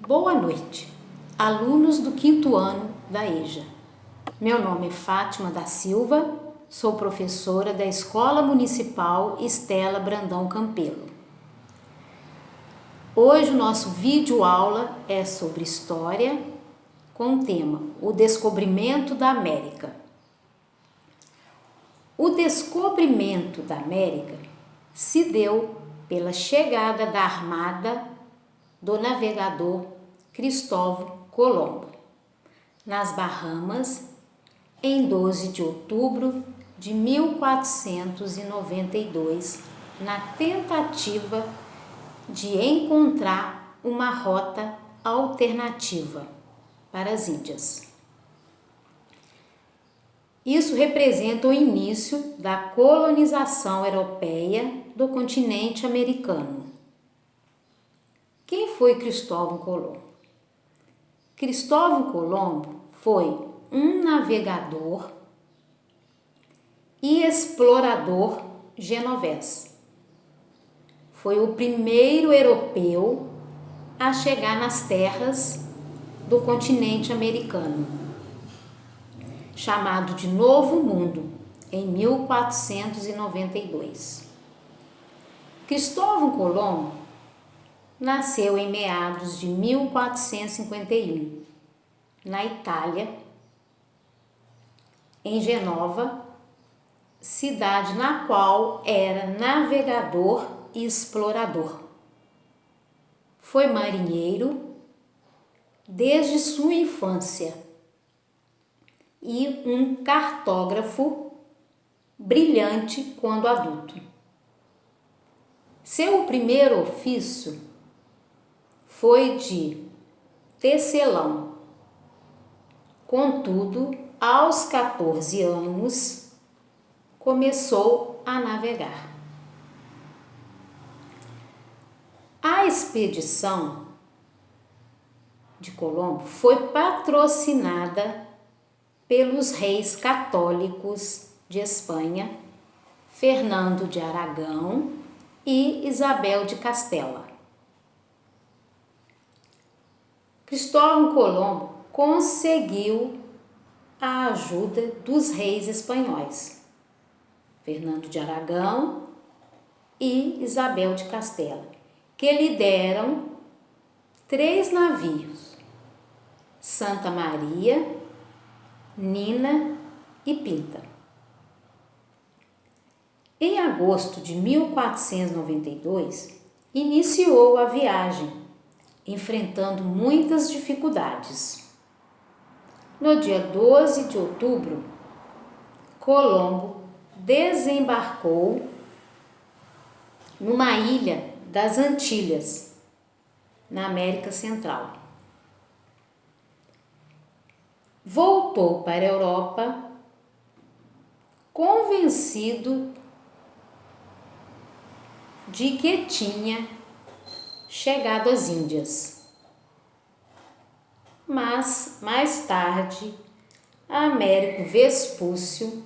Boa noite, alunos do 5º ano da EJA. Meu nome é Fátima da Silva, sou professora da Escola Municipal Estela Brandão Campelo. Hoje o nosso vídeo aula é sobre história com o tema O Descobrimento da América. O descobrimento da América se deu pela chegada da armada do navegador Cristóvão Colombo nas Bahamas em 12 de outubro de 1492, na tentativa de encontrar uma rota alternativa para as Índias. Isso representa o início da colonização europeia do continente americano. Quem foi Cristóvão Colombo? Cristóvão Colombo foi um navegador e explorador genovês. Foi o primeiro europeu a chegar nas terras do continente americano, chamado de Novo Mundo, em 1492. Cristóvão Colombo nasceu em meados de 1451, na Itália, em Genova, cidade na qual era navegador e explorador. Foi marinheiro desde sua infância e um cartógrafo brilhante quando adulto. Seu primeiro ofício foi de tecelão. Contudo, aos 14 anos, começou a navegar. A expedição de Colombo foi patrocinada pelos reis católicos de Espanha, Fernando de Aragão e Isabel de Castela. Cristóvão Colombo conseguiu a ajuda dos reis espanhóis, Fernando de Aragão e Isabel de Castela, que lhe deram 3 navios: Santa Maria, Nina e Pinta. Em agosto de 1492, iniciou a viagem, enfrentando muitas dificuldades. No dia 12 de outubro, Colombo desembarcou numa ilha das Antilhas, na América Central. Voltou para a Europa convencido de que tinha chegado às Índias. Mas, mais tarde, Américo Vespúcio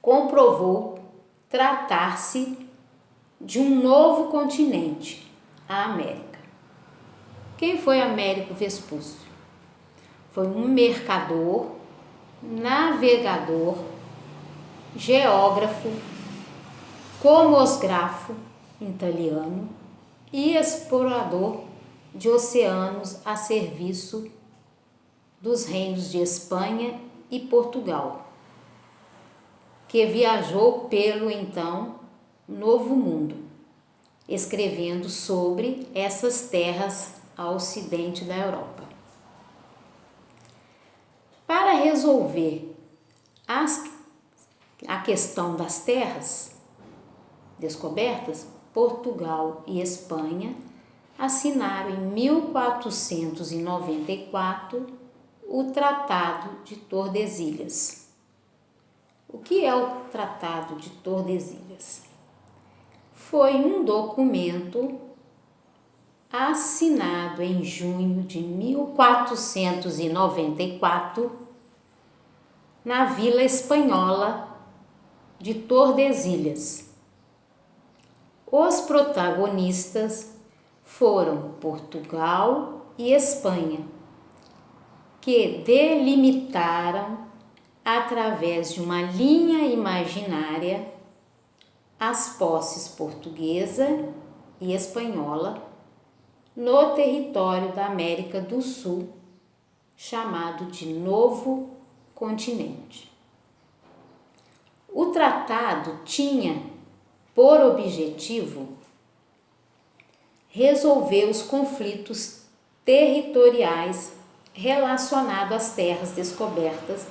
comprovou tratar-se de um novo continente, a América. Quem foi Américo Vespúcio? Foi um mercador, navegador, geógrafo, cosmógrafo italiano e explorador de oceanos a serviço dos reinos de Espanha e Portugal, que viajou pelo então Novo Mundo, escrevendo sobre essas terras ao ocidente da Europa. Para resolver a questão das terras descobertas, Portugal e Espanha assinaram em 1494 o Tratado de Tordesilhas. O que é o Tratado de Tordesilhas? Foi um documento assinado em junho de 1494 na vila espanhola de Tordesilhas. Os protagonistas foram Portugal e Espanha, que delimitaram, através de uma linha imaginária, as posses portuguesa e espanhola no território da América do Sul, chamado de Novo Continente. O tratado tinha por objetivo resolver os conflitos territoriais relacionados às terras descobertas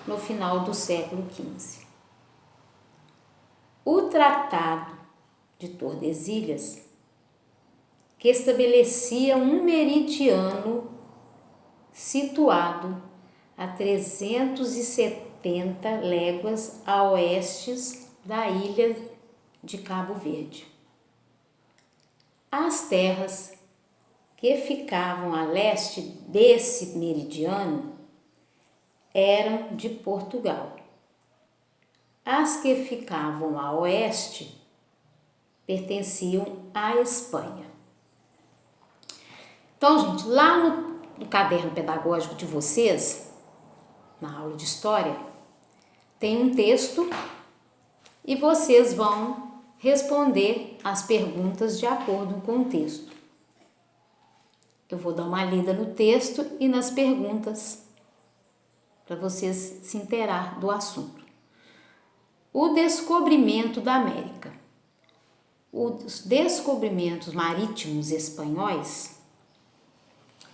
no final do século XV. O Tratado de Tordesilhas, que estabelecia um meridiano situado a 370 léguas a oeste da ilha de Cabo Verde. As terras que ficavam a leste desse meridiano eram de Portugal. As que ficavam a oeste pertenciam à Espanha. Então, gente, lá no caderno pedagógico de vocês, na aula de história, tem um texto e vocês vão responder as perguntas de acordo com o texto. Eu vou dar uma lida no texto e nas perguntas para vocês se inteirar do assunto. O descobrimento da América. Os descobrimentos marítimos espanhóis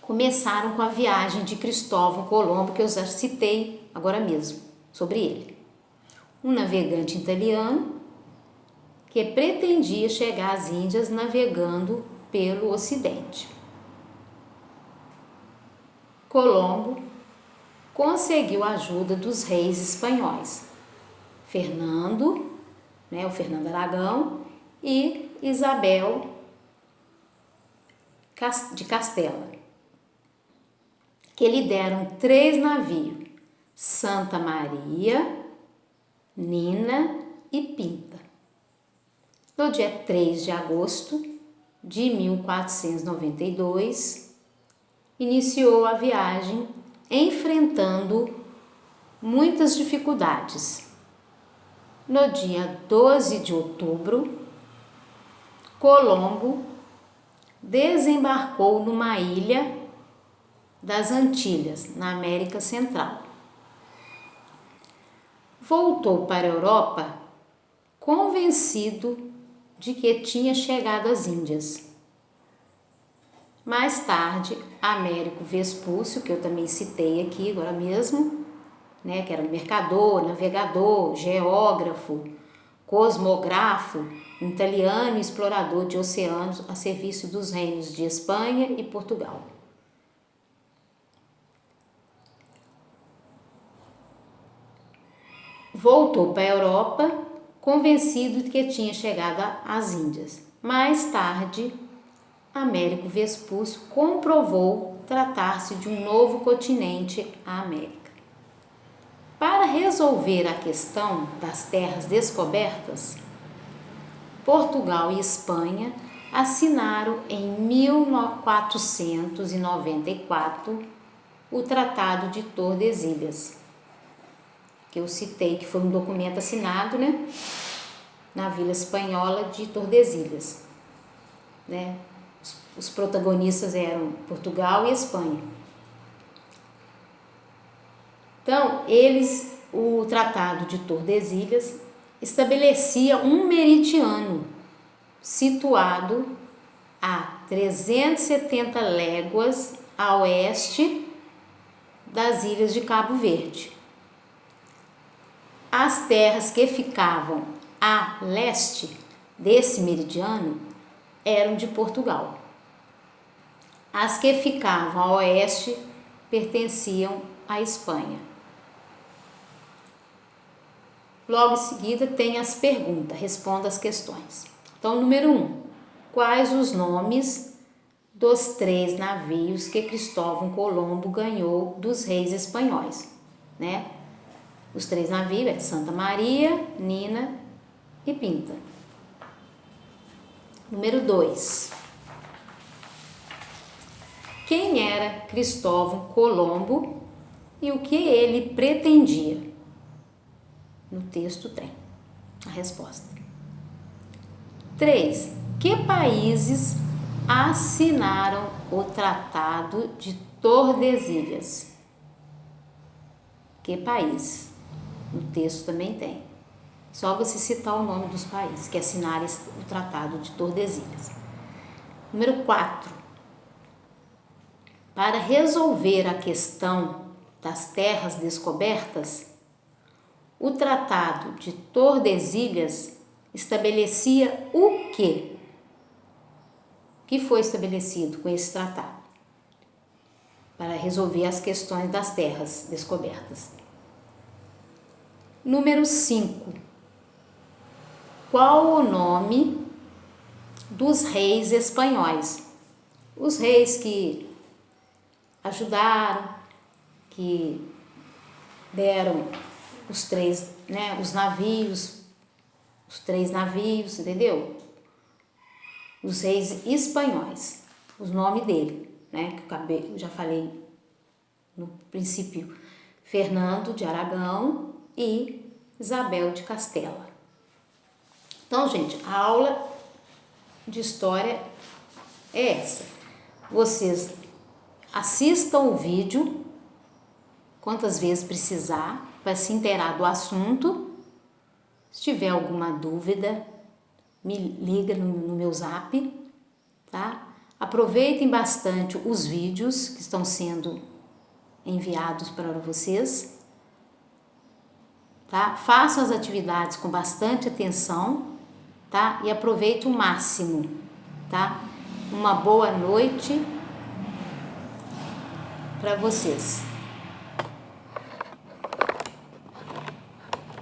começaram com a viagem de Cristóvão Colombo, que eu já citei agora mesmo sobre ele. Um navegante italiano que pretendia chegar às Índias navegando pelo Ocidente. Colombo conseguiu a ajuda dos reis espanhóis, Fernando, o Fernando Aragão, e Isabel de Castela, que lhe deram 3 navios, Santa Maria, Nina e Pinta. No dia 3 de agosto de 1492, iniciou a viagem enfrentando muitas dificuldades. No dia 12 de outubro, Colombo desembarcou numa ilha das Antilhas, na América Central. Voltou para a Europa convencido de que tinha chegado às Índias. Mais tarde, Américo Vespúcio, que eu também citei aqui agora mesmo, que era mercador, navegador, geógrafo, cosmógrafo, italiano e explorador de oceanos a serviço dos reinos de Espanha e Portugal. Voltou para a Europa convencido de que tinha chegado às Índias. Mais tarde, Américo Vespúcio comprovou tratar-se de um novo continente, a América. Para resolver a questão das terras descobertas, Portugal e Espanha assinaram em 1494 o Tratado de Tordesilhas, que eu citei, que foi um documento assinado, na Vila Espanhola de Tordesilhas, Os protagonistas eram Portugal e Espanha. Então, o Tratado de Tordesilhas estabelecia um meridiano situado a 370 léguas a oeste das ilhas de Cabo Verde. As terras que ficavam a leste desse meridiano eram de Portugal. As que ficavam a oeste pertenciam à Espanha. Logo em seguida tem as perguntas, responda as questões. Então, número 1. Quais os nomes dos 3 navios que Cristóvão Colombo ganhou dos reis espanhóis? Os 3 navios é Santa Maria, Nina e Pinta. Número 2. era Cristóvão Colombo e o que ele pretendia? No texto tem a resposta. 3. Que países assinaram o Tratado de Tordesilhas? Que país? No texto também tem. Só você citar o nome dos países que assinaram o Tratado de Tordesilhas. Número 4. Para resolver a questão das terras descobertas, o Tratado de Tordesilhas estabelecia o quê? O que foi estabelecido com esse tratado? Para resolver as questões das terras descobertas. Número 5. Qual o nome dos reis espanhóis? Os reis que ajudaram, que deram os 3 navios, entendeu? Os reis espanhóis, os nomes dele, né? Que eu já falei no princípio, Fernando de Aragão e Isabel de Castela. Então, gente, a aula de história é essa. Vocês assistam o vídeo quantas vezes precisar para se inteirar do assunto. Se tiver alguma dúvida, me liga no meu zap, tá? Aproveitem bastante os vídeos que estão sendo enviados para vocês, tá? Façam as atividades com bastante atenção, tá? E aproveite o máximo, tá? Uma boa noite para vocês.